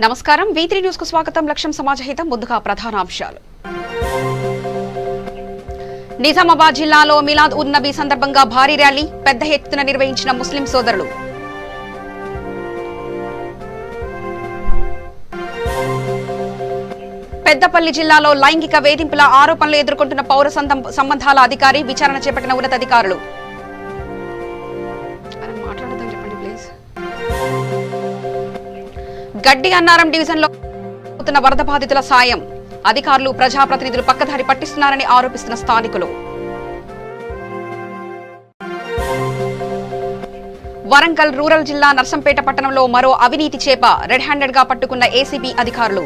నమస్కారం V3 news కు స్వాగతం. లక్ష్యం సమాజహితం. ముందుగా ప్రధాన అంశాలు. నిజామాబాద్ జిల్లాలో మిలాద్ ఉన్ నబీ సందర్భంగా భారీ ర్యాలీ పెద్ద ఎత్తున నిర్వహించిన ముస్లిం సోదరులు. పెద్దపల్లి జిల్లాలో లైంగిక వేధింపుల ఆరోపణలు ఎదుర్కొంటున్న పౌర సంబంధాల అధికారి విచారణ చేపట్టిన ఉన్నతాధికారులు. గడ్డి అన్నారం డివిజన్లో వరద బాధితుల సాయం అధికారులు ప్రజాప్రతినిధులు పక్కదారి పట్టిస్తున్నారని ఆరోపిస్తున్న స్థానికులు. వరంగల్ రూరల్ జిల్లా నర్సంపేట పట్టణంలో మరో అవినీతి చేప రెడ్ హ్యాండెడ్ గా పట్టుకున్న ఏసీబీ అధికారులు.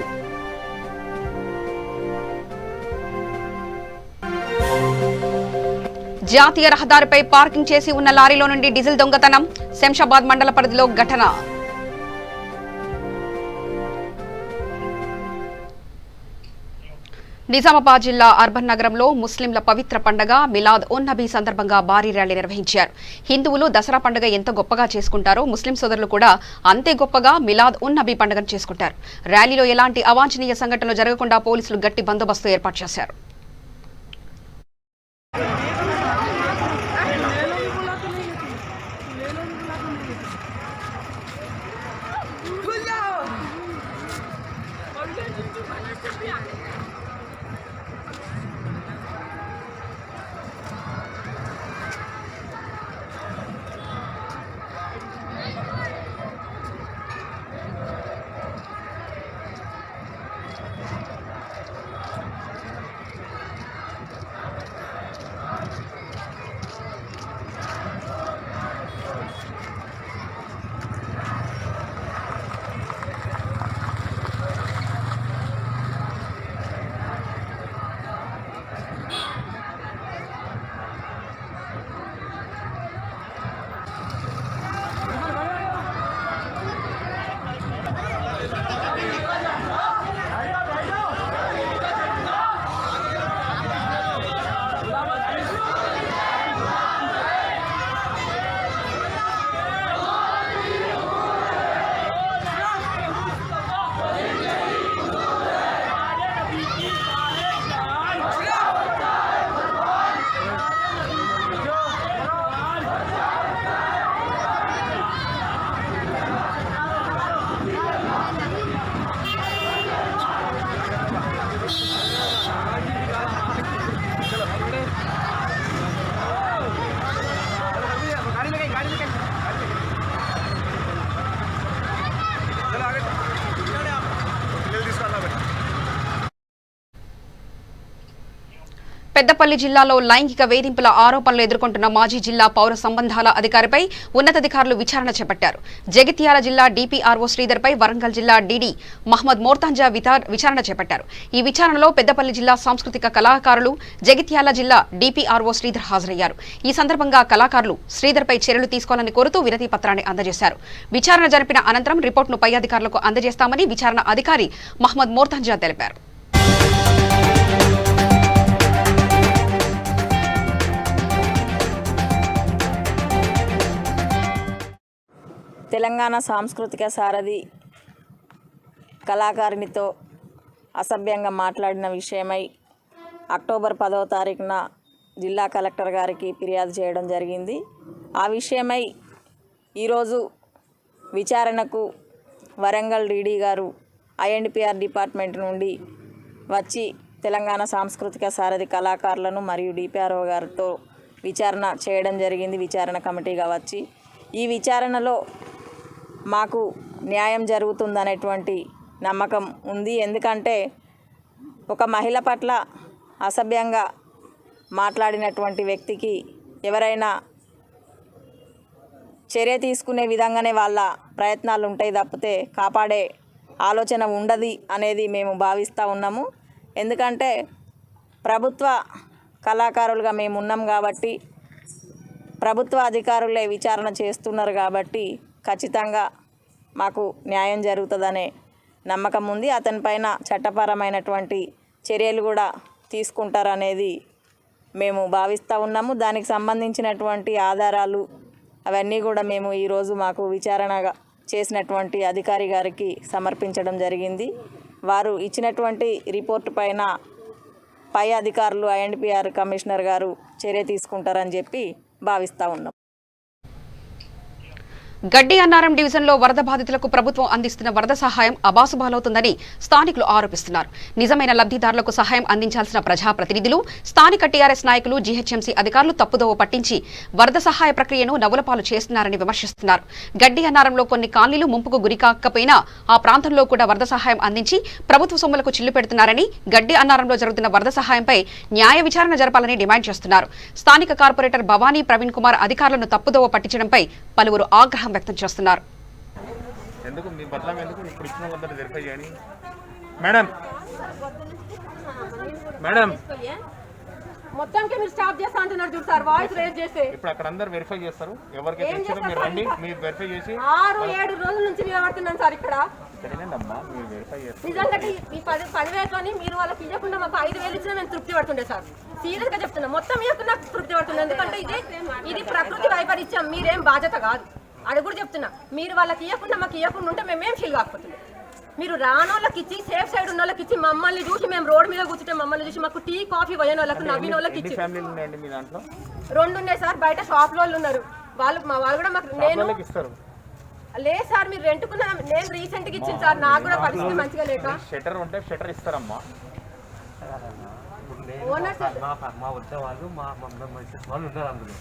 జాతీయ రహదారిపై పార్కింగ్ చేసి ఉన్న లారీలో నుండి డీజిల్ దొంగతనం శంషాబాద్ మండల పరిధిలో ఘటన. నిజామాబాద్ జిల్లా అర్బన్ నగరంలో ముస్లింల పవిత్ర పండుగ మిలాద్ ఉన్ నబీ సందర్భంగా భారీ ర్యాలీ నిర్వహించారు. హిందువులు దసరా పండుగ ఎంత గొప్పగా చేసుకుంటారో ముస్లిం సోదరులు కూడా అంతే గొప్పగా మిలాద్ ఉన్ నబీ పండుగను చేసుకుంటారు. ర్యాలీలో ఎలాంటి అవాంఛనీయ సంఘటనలు జరగకుండా పోలీసులు గట్టి బందోబస్తు ఏర్పాటు చేశారు. పెద్దపల్లి జిల్లాలో లైంగిక వేధింపుల ఆరోపణలు ఎదుర్కొంటున్న మాజీ జిల్లా పౌర సంబంధాల అధికారిపై ఉన్నతాధికారులు విచారణ చేపట్టారు. జగిత్యాల జిల్లా డిపిఆర్ఓ శ్రీధర్పై వరంగల్ జిల్లా డీడీ మహమ్మద్ మోర్తాంజా విచారణ చేపట్టారు. ఈ విచారణలో పెద్దపల్లి జిల్లా సాంస్కృతిక కళాకారులు, జగిత్యాల జిల్లా డిపిఆర్ఓ శ్రీధర్ హాజరయ్యారు. ఈ సందర్భంగా కళాకారులు శ్రీధర్పై చర్యలు తీసుకోవాలని కోరుతూ వినతి పత్రాన్ని అందజేశారు. విచారణ జరిపిన అనంతరం రిపోర్టును పై అధికారులకు అందజేస్తామని విచారణ అధికారి మహమ్మద్ మోర్తాంజా తెలిపారు. తెలంగాణ సాంస్కృతిక సారథి కళాకారిణితో అసభ్యంగా మాట్లాడిన విషయమై అక్టోబర్ 10వ తారీఖున జిల్లా కలెక్టర్ గారికి ఫిర్యాదు చేయడం జరిగింది. ఆ విషయమై ఈరోజు విచారణకు వరంగల్ డీడీ గారు ఐఎండ్పిఆర్ డిపార్ట్మెంట్ నుండి వచ్చి తెలంగాణ సాంస్కృతిక సారథి కళాకారులను మరియు డిపిఆర్ఓ గారితో విచారణ చేయడం జరిగింది. విచారణ కమిటీగా వచ్చి ఈ విచారణలో మాకు న్యాయం జరుగుతుందనేటువంటి నమ్మకం ఉంది. ఎందుకంటే ఒక మహిళ పట్ల అసభ్యంగా మాట్లాడినటువంటి వ్యక్తికి ఎవరైనా చర్య తీసుకునే విధంగానే వాళ్ళ ప్రయత్నాలు ఉంటాయి తప్పితే కాపాడే ఆలోచన ఉండదు అనేది మేము భావిస్తూ ఉన్నాము. ఎందుకంటే ప్రభుత్వ కళాకారులుగా మేము ఉన్నాం కాబట్టి, ప్రభుత్వ అధికారులే విచారణ చేస్తున్నారు కాబట్టి ఖచ్చితంగా మాకు న్యాయం జరుగుతుందనే నమ్మకం ఉంది. అతనిపైన చట్టపరమైనటువంటి చర్యలు కూడా తీసుకుంటారనేది మేము భావిస్తూ ఉన్నాము. దానికి సంబంధించినటువంటి ఆధారాలు అవన్నీ కూడా మేము ఈరోజు మాకు విచారణ చేసినటువంటి అధికారి గారికి సమర్పించడం జరిగింది. వారు ఇచ్చినటువంటి రిపోర్టు పైన పై అధికారులు ఐఎన్పిఆర్ కమిషనర్ గారు చర్య తీసుకుంటారని చెప్పి భావిస్తూ ఉన్నాం. గడ్డి అన్నారం డివిజన్లో వరద బాధితులకు ప్రభుత్వం అందిస్తున్న వరద సహాయం అబాసుబాలవుతుందని స్థానికులు ఆరోపిస్తున్నారు. నిజమైన లబ్ధిదారులకు సహాయం అందించాల్సిన ప్రజాప్రతినిధులు, స్థానిక టీఆర్ఎస్ నాయకులు, జీహెచ్ఎంసీ అధికారులు తప్పుదోవ పట్టించి వరద సహాయ ప్రక్రియను నవ్వులపాలు చేస్తున్నారని విమర్శిస్తున్నారు. గడ్డి అన్నారంలో కొన్ని కాలనీలు ముంపుకు గురికాకపోయినా ఆ ప్రాంతంలో కూడా వరద సహాయం అందించి ప్రభుత్వ సొమ్ములకు చిల్లు పెడుతున్నారని, గడ్డి అన్నారంలో జరుగుతున్న వరద సహాయంపై న్యాయ విచారణ జరపాలని డిమాండ్ చేస్తున్నారు. స్థానిక కార్పొరేటర్ భవానీ ప్రవీణ్ కుమార్ అధికారులను తప్పుదోవ పట్టించడంపై పలువురు ఆగ్రహం వ్యక్తం చేస్తున్నారు. మొత్తంకి మీరు స్టాప్ చేస్తా అంటున్నారు చూడు సార్, వాయిస్ రేజ్ చేస్తే ఇప్పుడు అక్కడ అందరూ వెరిఫై చేస్తారు. ఎవరికైతే ఇచ్చారో మీరు రండి, మీరు వెరిఫై చేసి 6-7 రోజుల నుంచి నిలబడుతున్నాను సార్ ఇక్కడ. మీరు వెరిఫై చేస్తారు. నిజంగా ఈ 10,000 మీరు వాళ్ళకి ఇవ్వకుండా మాకు 5,000 ఇచ్చినా నేను తృప్తి పడుతుండే సార్. సీరియస్ గా చెప్తున్నా, మొత్తం ఇవ్వకుండా నాకు తృప్తి పడుతుంది. ఎందుకంటే ఇది ప్రకృతి వైపరీత్యం, మీరేం బాధ్యత కాదు. అది కూడా చెప్తున్నా, మీరు వాళ్ళకి ఇవ్వకుండా మాకు ఇవ్వకుండా ఉంటే మేమేం ఫీల్ కాకపోతుంది. మీరు రానోళ్ళకి ఇచ్చి, సేఫ్ సైడ్ ఉన్న వాళ్ళకి ఇచ్చి, మమ్మల్ని చూసి మేము రోడ్ మీద కూర్చుంటే మమ్మల్ని చూసి మాకు టీ కాఫీ పోయిన వాళ్ళకి, నవ్విన వాళ్ళకి ఇచ్చి 2 ఉన్నాయి సార్. బయట షాప్ లో ఉన్నారు వాళ్ళు కూడా మాకు. నేను లేదు సార్, మీరు రెంట్కున్న నేను రీసెంట్ గా ఇచ్చింది సార్. నాకు కూడా పరిస్థితి మంచిగా లేక షట్టర్ ఉంటే షట్టర్ ఇస్తారమ్మా. ఓనర్ సార్ మా వద్ద వాళ్ళు వాళ్ళు ఉన్నారు, అందులో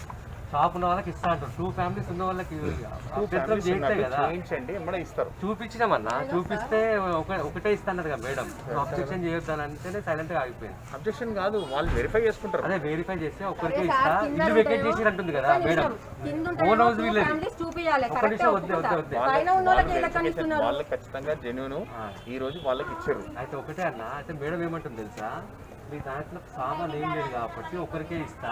షాప్ ఉన్న వాళ్ళకి ఇస్తా అంటారు. 2 ఫ్యామిలీస్ ఉన్న వాళ్ళకి చూపించినామన్నా, చూపిస్తే ఒకటే ఇస్తాన్నారు కదా మేడం. అబ్జెక్షన్ చేయొద్దని అంటేనే సైలెంట్ గా ఆగిపోయింది. అబ్జెక్షన్ కాదు, వాళ్ళు వెరిఫై చేసుకుంటారు. అదే వెరిఫై చేస్తే ఒకరికి ఇస్తా, ఇల్లు వెకేట్ చేసి అంటుంది కదా మేడం. ఓన్ హౌస్ వీళ్ళది. ఒక నిమిషం వాళ్ళకి ఖచ్చితంగా జెన్యూన్ ఈ రోజు వాళ్ళకి ఇచ్చారు. అయితే ఒకటే అన్న, అయితే మేడం ఏమంటుంది తెలుసా, మీ దాంట్లో సామాన్ ఏం లేదు కాబట్టి ఒకరికే ఇస్తా.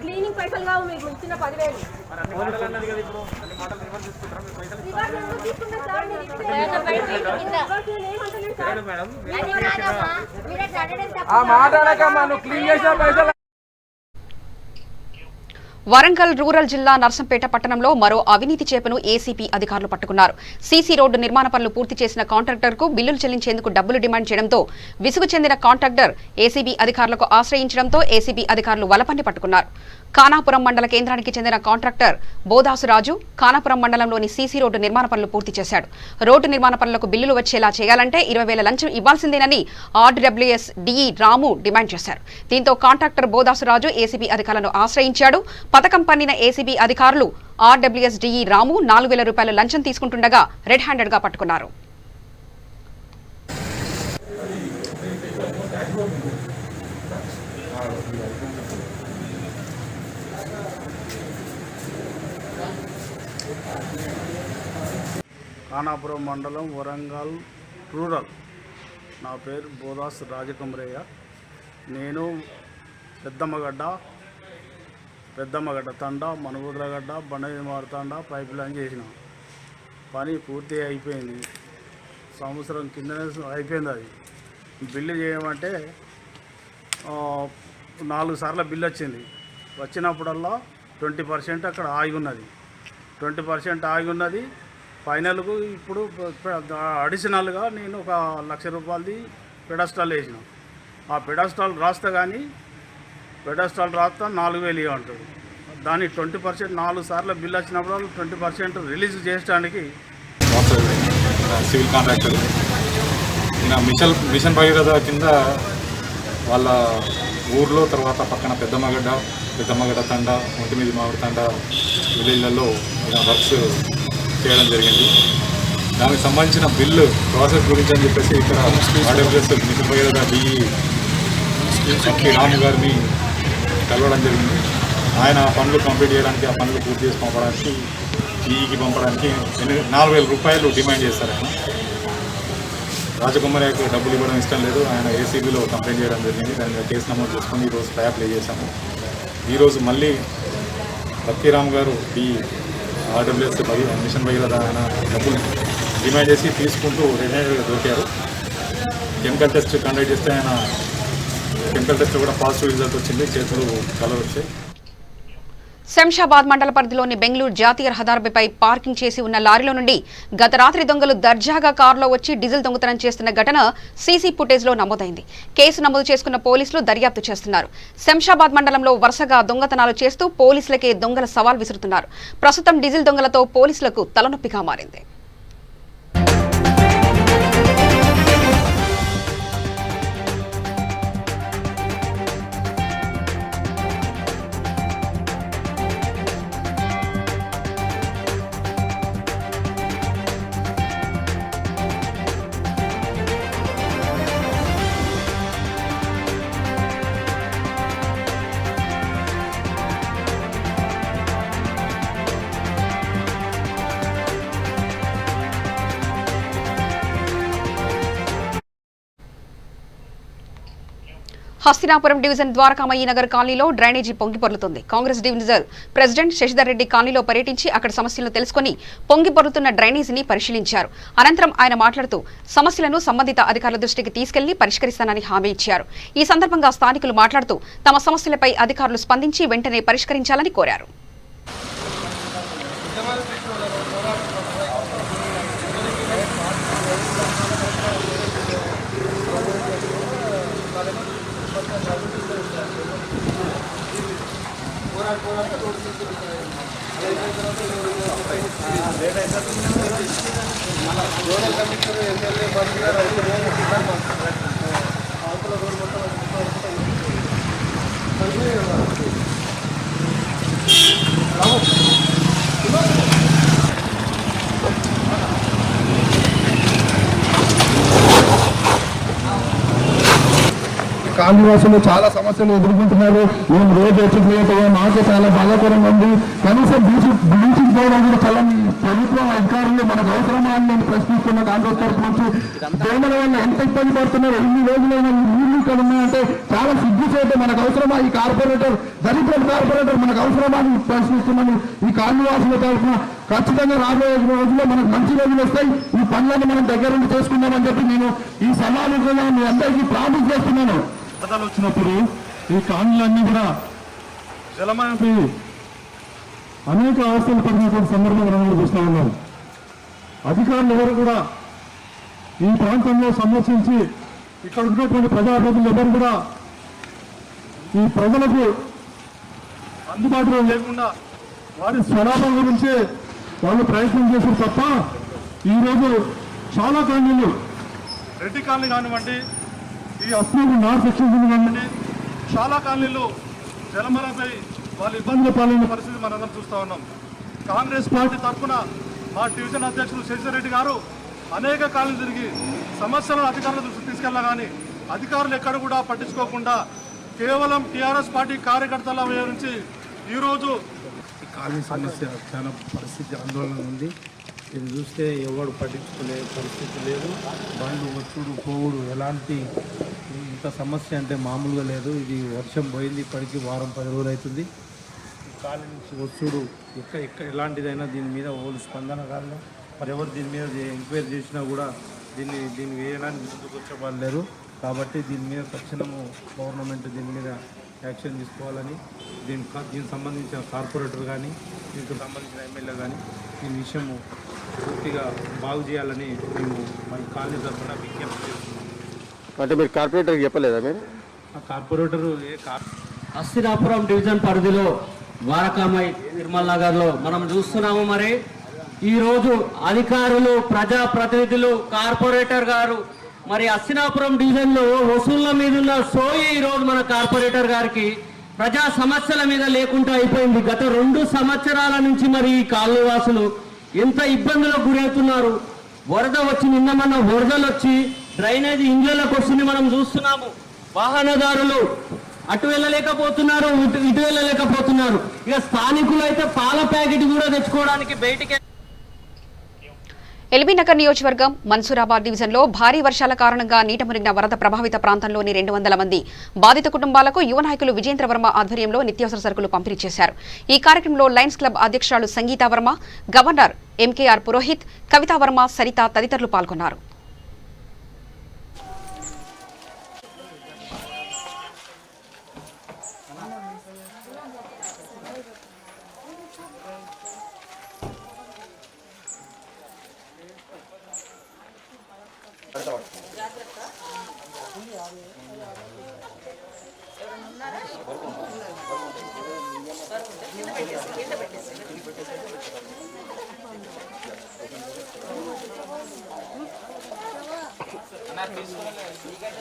క్లీనింగ్ పైసలు కావు మీకు ఇచ్చిన 10,000. వరంగల్ రూరల్ జిల్లా నర్సంపేట పట్టణంలో మరో అవినీతి చేపను ఏసీబీ అధికారులు పట్టుకున్నారు. సీసీ రోడ్డు నిర్మాణ పనులు పూర్తి చేసిన కాంట్రాక్టర్ కు బిల్లులు చెల్లించేందుకు డబ్బులు డిమాండ్ చేయడంతో విసుగు చెందిన కాంట్రాక్టర్ ఏసీబీ అధికారులకు ఆశ్రయించడంతో ఏసీబీ అధికారులు వలపన్ని పట్టుకున్నారు. ఖానాపురం మండల కేంద్రానికి చెందిన కాంట్రాక్టర్ బోదాసురాజు ఖానాపురం మండలంలోని సీసీ రోడ్డు నిర్మాణ పనులు పూర్తి చేశాడు. రోడ్డు నిర్మాణ పనులకు బిల్లులు వచ్చేలా చేయాలంటే 20,000 లంచం ఇవ్వాల్సిందేనని ఆర్డబ్ల్యూఎస్ డిఈ రాము డిమాండ్ చేశారు. దీంతో కాంట్రాక్టర్ బోదాసురాజు ఏసీబీ అధికారులను ఆశ్రయించాడు. పథకం పన్నిన ఏసీబీ అధికారులు ఆర్డబ్ల్యూఎస్ డిఈ రాము 4,000 రూపాయల లంచం తీసుకుంటుండగా రెడ్ హ్యాండెడ్ గా పట్టుకున్నారు. ఖానాపురం మండలం వరంగల్ రూరల్. నా పేరు బోదాస్ రాజకుమరయ్య. నేను పెద్దమ్మగడ్డ తండ, మనుగుద్రగడ్డ, బండమారు తండ పైప్ లైన్ చేసిన పని పూర్తి అయిపోయింది. సంవత్సరం కిందనే అయిపోయింది. అది బిల్లు చేయమంటే 4 సార్లు బిల్లు వచ్చింది. వచ్చినప్పుడల్లా 20% అక్కడ ఆగి ఉన్నది. 20% ఆగి ఉన్నది. ఫైనల్కు ఇప్పుడు అడిషనల్గా నేను 1,00,000 రూపాయలది పెడస్టాల్ వేసిన. ఆ పెడస్టాల్ రాస్తా కానీ పెడస్టాల్ రాస్తా 4,000 ఇవ్వంటాడు. దాని 20% 4 సార్లు బిల్ వచ్చినప్పుడు 20% రిలీజ్ చేయడానికి సివిల్ కాంట్రాక్టర్ మిషన్ భగీరథ కింద వాళ్ళ ఊర్లో, తర్వాత పక్కన పెద్దమ్మగడ్డ తండ, ఒంటిమిది మామిడి తండ విలేజ్లలో వర్క్స్ చేయడం జరిగింది. దానికి సంబంధించిన బిల్లు ప్రాసెస్ గురించి అని చెప్పేసి ఇక్కడ ఆర్డబ్ల్యూఎస్ మిషన్ భగీరథ డిఈ రాము గారిని కలవడం జరిగింది. ఆయన పనులు కంప్లీట్ చేయడానికి, ఆ పనులు పూర్తి చేసి పంపడానికి, ఈకి పంపడానికి 4,000 రూపాయలు డిమాండ్ చేస్తారు. ఆయన రాజకుమారికి డబ్బులు ఇవ్వడం ఇష్టం లేదు. ఆయన ఏసీబీలో కంప్లైంట్ చేయడం జరిగింది. దాని మీద కేసు నమోదు చేసుకొని ఈరోజు ట్రయల్ ప్లే చేశాము. ఈరోజు మళ్ళీ బక్కీరామ్ గారు ఈ ఆర్డబ్ల్యూఎస్ మిషన్ భగీరథ ఆయన డబ్బులు డిమాండ్ చేసి తీసుకుంటూ రెడ్ హ్యాండెడ్గా దొరికారు. కెమికల్ టెస్ట్ కండక్ట్ చేస్తే ఆయన కెమికల్ టెస్ట్ కూడా పాజిటివ్ రిజల్ట్ వచ్చింది, చేతులు కలర్ వచ్చాయి. శంషాబాద్ మండల పరిధిలోని బెంగళూరు జాతీయ రహదారిపై పార్కింగ్ చేసి ఉన్న లారీలో నుండి గత రాత్రి దొంగలు దర్జాగా కారులో వచ్చి డీజిల్ దొంగతనం చేస్తున్న ఘటన సీసీ ఫుటేజ్లో నమోదైంది. కేసు నమోదు చేసుకున్న పోలీసులు దర్యాప్తు చేస్తున్నారు. శంషాబాద్ మండలంలో వరుసగా దొంగతనాలు చేస్తూ పోలీసులకే దొంగల సవాల్ విసురుతున్నారు. ప్రస్తుతం డీజిల్ దొంగలతో పోలీసులకు తలనొప్పిగా మారింది. హస్తినాపురం డివిజన్ ద్వారకామయ్య నగర్ కాలనీలో డ్రైనేజీ పొంగిపొర్లుతుంది. కాంగ్రెస్ డివిజన్ ప్రెసిడెంట్ శశిధర్ రెడ్డి కాలనీలో పర్యటించి అక్కడ సమస్యలను తెలుసుకుని పొంగిపొర్లుతున్న డ్రైనేజీని పరిశీలించారు. అనంతరం ఆయన మాట్లాడుతూ సమస్యలను సంబంధిత అధికారుల దృష్టికి తీసుకెళ్లి పరిష్కరిస్తానని హామీ ఇచ్చారు. ఈ సందర్భంగా స్థానికులు మాట్లాడుతూ తమ సమస్యలపై అధికారులు స్పందించి వెంటనే పరిష్కరించాలని కోరారు. కాలనీవాసులు చాలా సమస్యలు ఎదుర్కొంటున్నారు. మేము రోజు వచ్చిపోయేటో మాకు చాలా బాధాకరంగా ఉంది. కనీసం బ్లీచింగ్ పౌడర్ కూడా చల్లని ప్రభుత్వం అధికారులు మనకు అవసరమా అని నేను ప్రశ్నిస్తున్న కాంగ్రెస్ తరఫు నుంచి. దోమల వల్ల ఎంత ఇబ్బంది పడుతున్నారు, ఎన్ని రోజులైనా నీళ్లు ఇక్కడ ఉన్నాయంటే చాలా సిగ్గుచేటు. మనకు అవసరమా ఈ కార్పొరేటర్, దరిద్ర కార్పొరేటర్ మనకు అవసరమా అని ప్రశ్నిస్తున్నాను. ఈ కాలనీవాసుల తరఫున ఖచ్చితంగా రాబోయే రోజుల్లో మనకు మంచి రోజులు వస్తాయి. ఈ పనులను మనం దగ్గర నుండి చేసుకుందామని చెప్పి నేను ఈ సమావేశంలో మీ అందరికీ ప్రామిస్ చేస్తున్నాను. వరదలు వచ్చినప్పుడు ఈ కాలనీలన్నీ కూడా జలమయమైపోయి అనేక అవస్థలు పడినటువంటి సందర్భం మనం చూస్తూ ఉన్నారు. అధికారులు ఎవరు కూడా ఈ ప్రాంతంలో సందర్శించి ఇక్కడ ఉన్నటువంటి ప్రజాప్రతినిధులు ఎవరు కూడా ఈ ప్రజలకు అందుబాటులో లేకుండా వారి స్వలాభం గురించే వాళ్ళు ప్రయత్నం చేశారు తప్ప ఈరోజు చాలా కాలనీలు, రెడ్డి కాలనీ కానివ్వండి, ఈ హస్తినాపురం నార్త్ సెక్షన్ కానివ్వండి, చాలా కాలనీలు జలమలపై వాళ్ళు ఇబ్బందులు పాలైన పరిస్థితి మనందరం చూస్తూ ఉన్నాం. కాంగ్రెస్ పార్టీ తరఫున మా డివిజన్ అధ్యక్షులు శశిధర్ రెడ్డి గారు అనేక కాలనీలు తిరిగి సమస్యలను అధికారుల దృష్టికి తీసుకెళ్ళా కానీ అధికారులు ఎక్కడ కూడా పట్టించుకోకుండా కేవలం టీఆర్ఎస్ పార్టీ కార్యకర్తల నుంచి ఈరోజు కాలనీ సమస్య చాలా పరిస్థితి ఆందోళన ఉంది. ఇది చూస్తే ఎవరు పట్టించుకునే పరిస్థితి లేదు. బండ్లు వచ్చుడు పోవుడు ఎలాంటి ఇంత సమస్య అంటే మామూలుగా లేదు. ఇది వర్షం పోయింది, ఇప్పటికీ వారం 10 రోజులు అవుతుంది. ఈ కాలనీ నుంచి వచ్చుడు ఎక్కడ ఎలాంటిదైనా దీని మీద ఓళ్ళు స్పందన కాదు. మరి ఎవరు దీని మీద ఎంక్వైరీ చేసినా కూడా దీన్ని వేయడానికి ముందుకు వచ్చే వాళ్ళు లేరు. కాబట్టి దీని మీద తక్షణము గవర్నమెంట్ దీని మీద యాక్షన్ తీసుకోవాలని, దీనికి సంబంధించిన కార్పొరేటర్ కానీ, దీనికి సంబంధించిన ఎమ్మెల్యే కానీ దీని విషయము పూర్తిగా బాగు చేయాలని మేము మన కాలనీ తరఫున విజ్ఞప్తి చేస్తున్నాం. అంటే మీరు కార్పొరేటర్కి చెప్పలేదా? మీరు ఆ కార్పొరేటరు హస్తినాపురం డివిజన్ పరిధిలో ద్వారకామై నిర్మల్ నగర్లో మనం చూస్తున్నాము. మరి ఈరోజు అధికారులు, ప్రజాప్రతినిధులు, కార్పొరేటర్ గారు మరి హస్తినాపురం డివిజన్లో వసూళ్ల మీద ఉన్న సోయి ఈరోజు మన కార్పొరేటర్ గారికి ప్రజా సమస్యల మీద లేకుండా అయిపోయింది. గత 2 సంవత్సరాల నుంచి మరి ఈ కాలనీవాసులు ఎంత ఇబ్బందులకు గురవుతున్నారు. వరద వచ్చి నిన్న వరదలు వచ్చి డ్రైనేజీ ఇండ్లలోకి వస్తుంది మనం చూస్తున్నాము. వాహనదారులు అటు వెళ్ళలేకపోతున్నారు, ఇటు వెళ్ళలేకపోతున్నారు. ఇక స్థానికులు అయితే పాల ప్యాకెట్ కూడా తెచ్చుకోవడానికి బయటికి. ఎల్బీనగర్ నియోజకవర్గం మన్సూరాబాద్ డివిజన్లో భారీ వర్షాల కారణంగా నీట మునిగిన వరద ప్రభావిత ప్రాంతంలోని 200 మంది బాధిత కుటుంబాలకు యువ నాయకులు విజేంద్ర వర్మ ఆధ్వర్యంలో నిత్యావసర సరుకులు పంపిణీ చేశారు. ఈ కార్యక్రమంలో లయన్స్ క్లబ్ అధ్యక్షురాలు సంగీతా వర్మ, గవర్నర్ ఎంకేఆర్ పురోహిత్, కవితా వర్మ, సరిత తదితరులు పాల్గొన్నారు.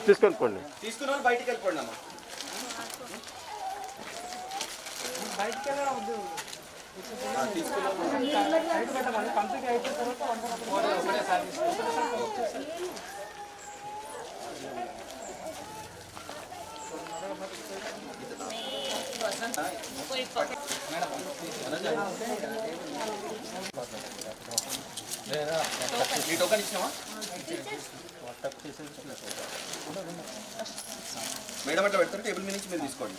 తీసుకొని పోండి. తీసుకున్న బయటికి వెళ్ళిపోండి అమ్మా. ఈ టోకన్ ఇచ్చినావా? మేడం అట్లా పెడతారు, టేబుల్ మీద నుంచి మీరు తీసుకోండి.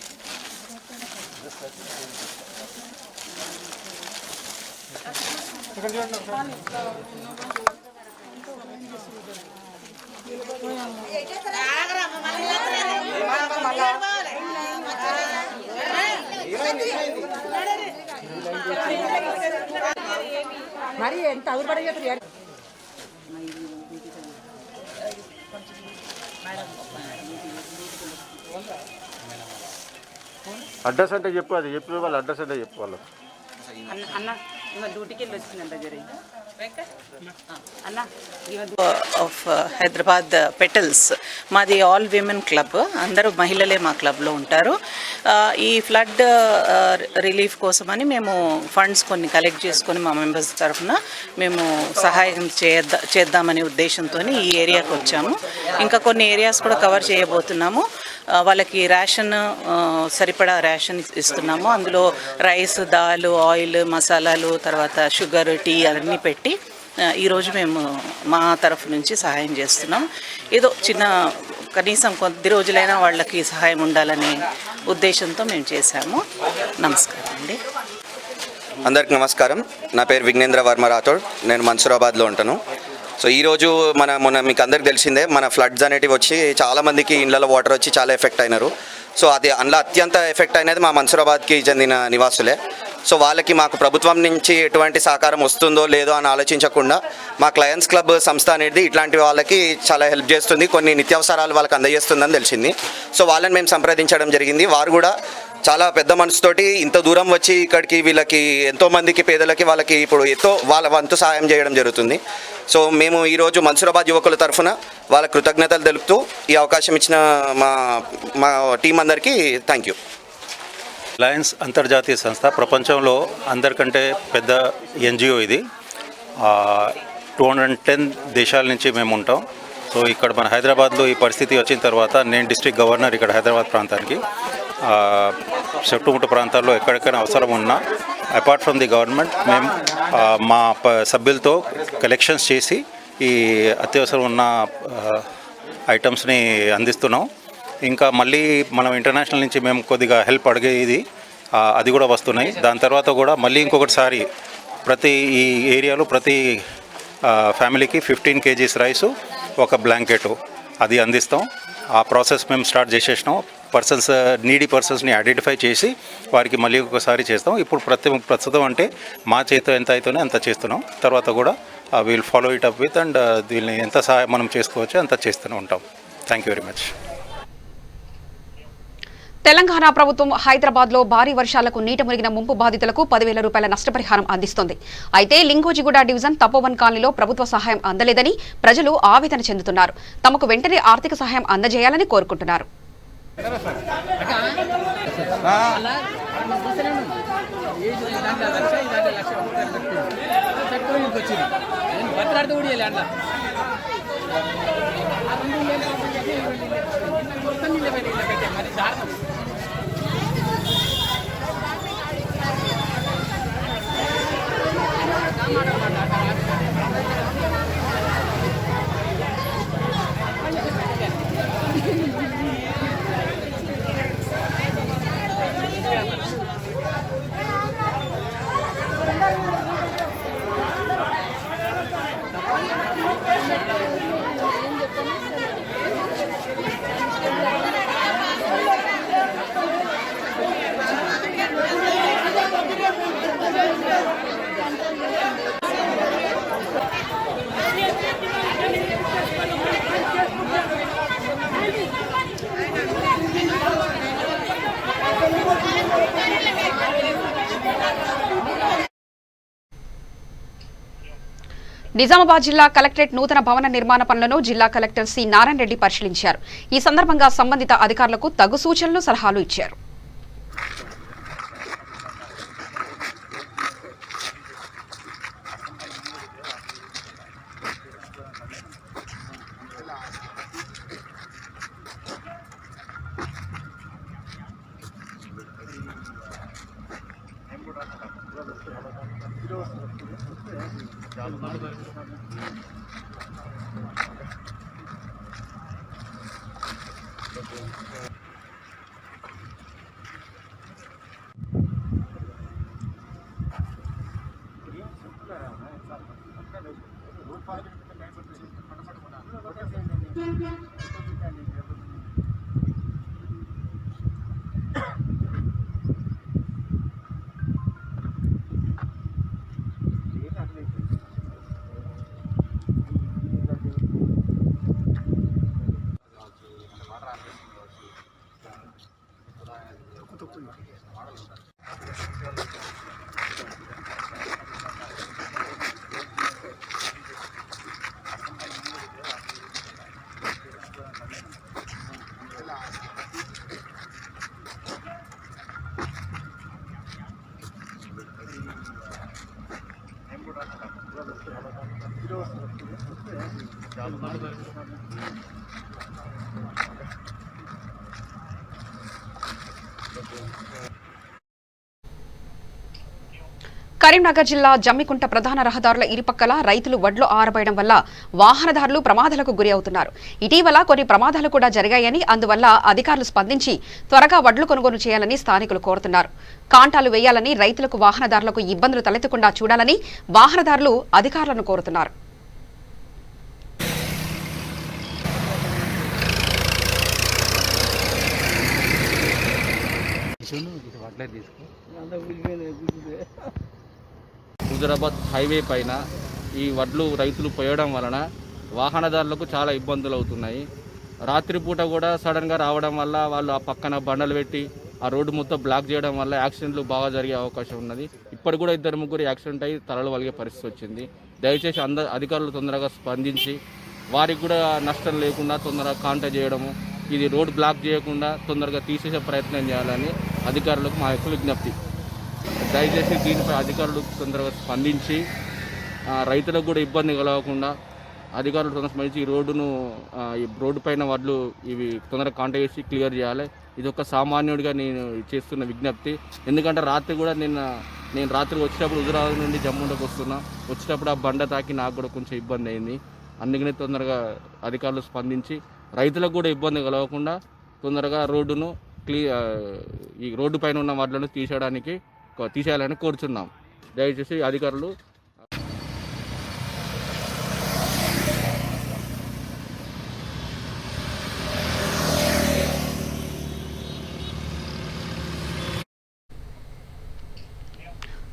మరి ఎంత అవుపడి అడ్రస్ అంటే చెప్పు, అది చెప్పిన వాళ్ళు అడ్రస్ అంటే చెప్పు వాళ్ళు. డ్యూటీకి వెళ్ళి వచ్చిందంట ఆఫ్ హైదరాబాద్ పెటల్స్. మాది ఆల్ విమెన్ క్లబ్, అందరూ మహిళలే మా క్లబ్లో ఉంటారు. ఈ ఫ్లడ్ రిలీఫ్ కోసమని మేము ఫండ్స్ కొన్ని కలెక్ట్ చేసుకొని మా మెంబర్స్ తరఫున మేము సహాయం చేద్దామనే ఉద్దేశంతో ఈ ఏరియాకి వచ్చాము. ఇంకా కొన్ని ఏరియాస్ కూడా కవర్ చేయబోతున్నాము. వాళ్ళకి రేషన్, సరిపడా రేషన్ ఇస్తున్నాము. అందులో రైస్, దాల్, ఆయిల్, మసాలాలు, తర్వాత షుగర్, టీ అవన్నీ పెట్టి ఈరోజు మేము మా తరఫు నుంచి సహాయం చేస్తున్నాం. ఏదో చిన్న కనీసం కొద్ది రోజులైనా వాళ్ళకి సహాయం ఉండాలనే ఉద్దేశంతో మేము చేశాము. నమస్కారం అండి. అందరికి నమస్కారం. నా పేరు విఘ్నేంద్ర వర్మ రాథోడ్. నేను మన్సూరాబాద్లో ఉంటాను. సో ఈరోజు మొన్న మీకు అందరికి తెలిసిందే, మన ఫ్లడ్స్ అనేటివి వచ్చి చాలామందికి ఇళ్ళలో వాటర్ వచ్చి చాలా ఎఫెక్ట్ అయినారు. సో అది అందులో అత్యంత ఎఫెక్ట్ అయినది మా మన్సూరాబాద్కి చెందిన నివాసులే. సో వాళ్ళకి మాకు ప్రభుత్వం నుంచి ఎటువంటి సహకారం వస్తుందో లేదో అని ఆలోచించకుండా మా లయన్స్ క్లబ్ సంస్థ అనేది ఇట్లాంటి వాళ్ళకి చాలా హెల్ప్ చేస్తుంది, కొన్ని నిత్యావసరాలు వాళ్ళకి అందజేస్తుందని తెలిసింది. సో వాళ్ళని మేము సంప్రదించడం జరిగింది. వారు కూడా చాలా పెద్ద మనసుతోటి ఇంత దూరం వచ్చి ఇక్కడికి వీళ్ళకి ఎంతోమందికి పేదలకి వాళ్ళకి ఇప్పుడు వాళ్ళ వంతు సహాయం చేయడం జరుగుతుంది. సో మేము ఈరోజు మన్సూరాబాద్ యువకుల తరఫున వాళ్ళ కృతజ్ఞతలు తెలుపుతూ ఈ అవకాశం ఇచ్చిన మా టీం అందరికీ థ్యాంక్ యూ. లయన్స్ అంతర్జాతీయ సంస్థ ప్రపంచంలో అందరికంటే పెద్ద ఎన్జిఓ ఇది. 210 దేశాల నుంచి మేము ఉంటాం. సో ఇక్కడ మన హైదరాబాద్లో ఈ పరిస్థితి వచ్చిన తర్వాత నేను డిస్ట్రిక్ట్ గవర్నర్ ఇక్కడ హైదరాబాద్ ప్రాంతానికి, చుట్టుముట్టు ప్రాంతాల్లో ఎక్కడెక్కడ అవసరం ఉన్నా అపార్ట్ ఫ్రమ్ ది గవర్నమెంట్ మేము మా సభ్యులతో కలెక్షన్స్ చేసి ఈ అత్యవసరం ఉన్న ఐటమ్స్ని అందిస్తున్నాం. ఇంకా మళ్ళీ మనం ఇంటర్నేషనల్ నుంచి మేము కొద్దిగా హెల్ప్ అడిగేది అది కూడా వస్తున్నాయి. దాని తర్వాత కూడా మళ్ళీ ఇంకొకటిసారి ప్రతి ఈ ఏరియాలో ప్రతి ఫ్యామిలీకి 15 kgs రైసు, ఒక బ్లాంకెటు అది అందిస్తాం. ఆ ప్రాసెస్ మేము స్టార్ట్ చేసేసినాం. నీడీ పర్సన్స్ని ఐడెంటిఫై చేసి వారికి మళ్ళీ ఒకసారి చేస్తాం. ఇప్పుడు ప్రస్తుతం అంటే మా చేతితో ఎంత అవుతుందో అంత చేస్తున్నాం. తర్వాత కూడా we'll follow it up with and వీళ్ళని ఎంత సహాయం మనం చేసుకోవచ్చో అంత చేస్తూనే ఉంటాం. Thank you very much. Telangana ప్రభుత్వం హైదరాబాద్లో భారీ వర్షాలకు నీట మునిగిన ముంపు బాధితులకు 10,000 రూపాయల నష్టపరిహారం అందిస్తోంది. అయితే లింగోజిగూడ డివిజన్ తపోవన్ కాలనీలో ప్రభుత్వ సహాయం అందలేదని ప్రజలు ఆవేదన చెందుతున్నారు. తమకు వెంటనే ఆర్థిక సహాయం అందజేయాలని కోరుకుంటున్నారు. నిజామాబాద్ జిల్లా కలెక్టరేట్ నూతన భవన నిర్మాణ పనులను జిల్లా కలెక్టర్ సి నారాయణ రెడ్డి పరిశీలించారు. ఈ సందర్భంగా సంబంధిత అధికారులకు తగు సూచనలు, సలహాలు ఇచ్చారు. కరీంనగర్ జిల్లా జమ్మికుంట ప్రధాన రహదారుల ఇరుపక్కల రైతులు వడ్లు ఆరబోయడం వల్ల వాహనదారులు ప్రమాదాలకు గురి అవుతున్నారు. ఇటీవల కొన్ని ప్రమాదాలు కూడా జరిగాయని, అందువల్ల అధికారులు స్పందించి త్వరగా వడ్లు కొనుగోలు చేయాలని స్థానికులు కోరుతున్నారు. కాంటాలు వేయాలని, రైతులకు వాహనదారులకు ఇబ్బందులు తలెత్తకుండా చూడాలని వాహనదారులు అధికారులను కోరుతున్నారు. హుజురాబాద్ హైవే పైన ఈ వడ్లు రైతులు పోయడం వలన వాహనదారులకు చాలా ఇబ్బందులు అవుతున్నాయి. రాత్రిపూట కూడా సడన్గా రావడం వల్ల వాళ్ళు ఆ పక్కన బండలు పెట్టి ఆ రోడ్డు మొత్తం బ్లాక్ చేయడం వల్ల యాక్సిడెంట్లు బాగా జరిగే అవకాశం ఉన్నది. ఇప్పటికి కూడా 2-3 యాక్సిడెంట్ అయ్యి తలలు వలిగే పరిస్థితి వచ్చింది. దయచేసి అధికారులు తొందరగా స్పందించి వారికి కూడా నష్టం లేకుండా తొందరగా కాంటాక్ట్ చేయడము, ఇది రోడ్ బ్లాక్ చేయకుండా తొందరగా తీసేసే ప్రయత్నం చేయాలని అధికారులకు మా యొక్క విజ్ఞప్తి. దయచేసి దీనిపై అధికారులు తొందరగా స్పందించి రైతులకు కూడా ఇబ్బంది కలగకుండా అధికారులు తొందరగా స్పందించి ఈ రోడ్డు పైన వడ్లు ఇవి తొందరగా కాంటాక్ట్ చేసి క్లియర్ చేయాలి. ఇది ఒక సామాన్యుడిగా నేను చేస్తున్న విజ్ఞప్తి. ఎందుకంటే రాత్రి కూడా నేను రాత్రి వచ్చేటప్పుడు హుజురాబాద్ నుండి జమ్మూలోకి వచ్చేటప్పుడు ఆ బండ తాకి నాకు కూడా కొంచెం ఇబ్బంది అయింది. అందుకనే తొందరగా అధికారులు స్పందించి రైతులకు కూడా ఇబ్బంది కలగకుండా తొందరగా ఈ రోడ్డు పైన ఉన్న వడ్లను తీసేయాలని కోరుచున్నాం. దయచేసి అధికారులు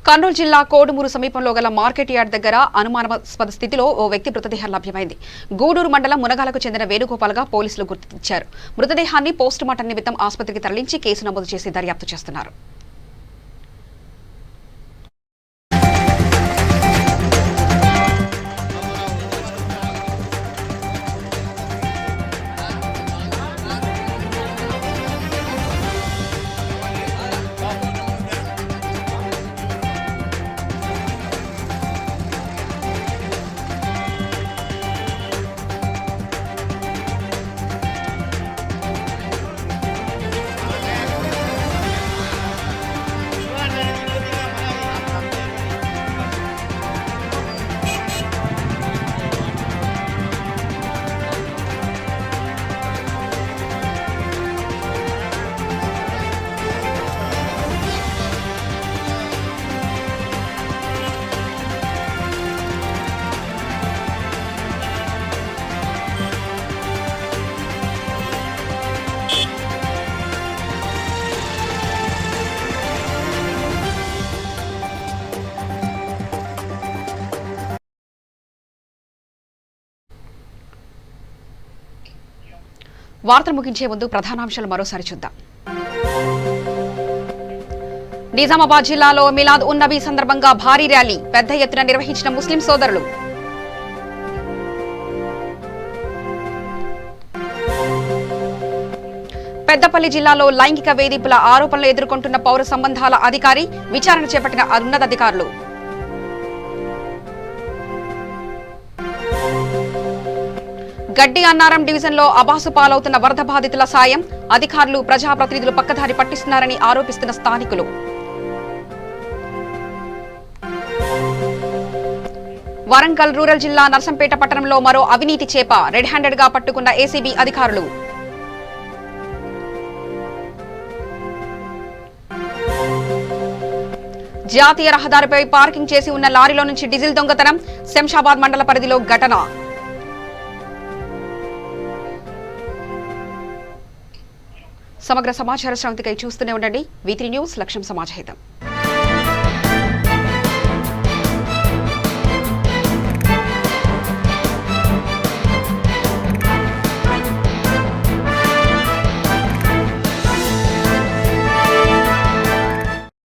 కర్నూలు జిల్లా కోడుమూరు సమీపంలో గల మార్కెట్ యార్డ్ దగ్గర అనుమానాస్పద స్థితిలో ఓ వ్యక్తి మృతదేహం లభ్యమైంది. గూడూరు మండలం మునగాలకు చెందిన వేణుగోపాల్గా పోలీసులు గుర్తించారు. మృతదేహాన్ని పోస్టుమార్టం నిమిత్తం ఆసుపత్రికి తరలించి కేసు నమోదు చేసి దర్యాప్తు చేస్తున్నారు. వార్తలు ముగించే ముందు ప్రధానాంశాలు మరోసారి చూద్దాం. నిజామాబాద్ జిల్లాలో మిలాద్ ఉన్ నబీ సందర్భంగా భారీ ర్యాలీ పెద్ద ఎత్తున నిర్వహించిన ముస్లిం సోదరులు. పెద్దపల్లి జిల్లాలో లైంగిక వేధింపుల ఆరోపణలు ఎదుర్కొంటున్న పౌర సంబంధాల అధికారి విచారణ చేపట్టిన ఉన్నతాధికారులు. గడ్డి అన్నారం డివిజన్లో అబాసు పాలవుతున్న వరద బాధితుల సాయం అధికారులు ప్రజాప్రతినిధులు పక్కదారి పట్టిస్తున్నారని ఆరోపిస్తున్న స్థానికులు. వరంగల్ రూరల్ జిల్లా నర్సంపేట పట్టణంలో మరో అవినీతి చేప రెడ్ హ్యాండెడ్ గా పట్టుకున్న ఏసీబీ అధికారులు. జాతీయ రహదారిపై పార్కింగ్ చేసి ఉన్న లారీలో నుంచి డీజిల్ దొంగతనం శంషాబాద్ మండల పరిధిలో ఘటన. సమగ్ర సమాచార శ్రవంతికై చూస్తూనే ఉండండి. V3 న్యూస్, లక్ష్యం సమాజహితం.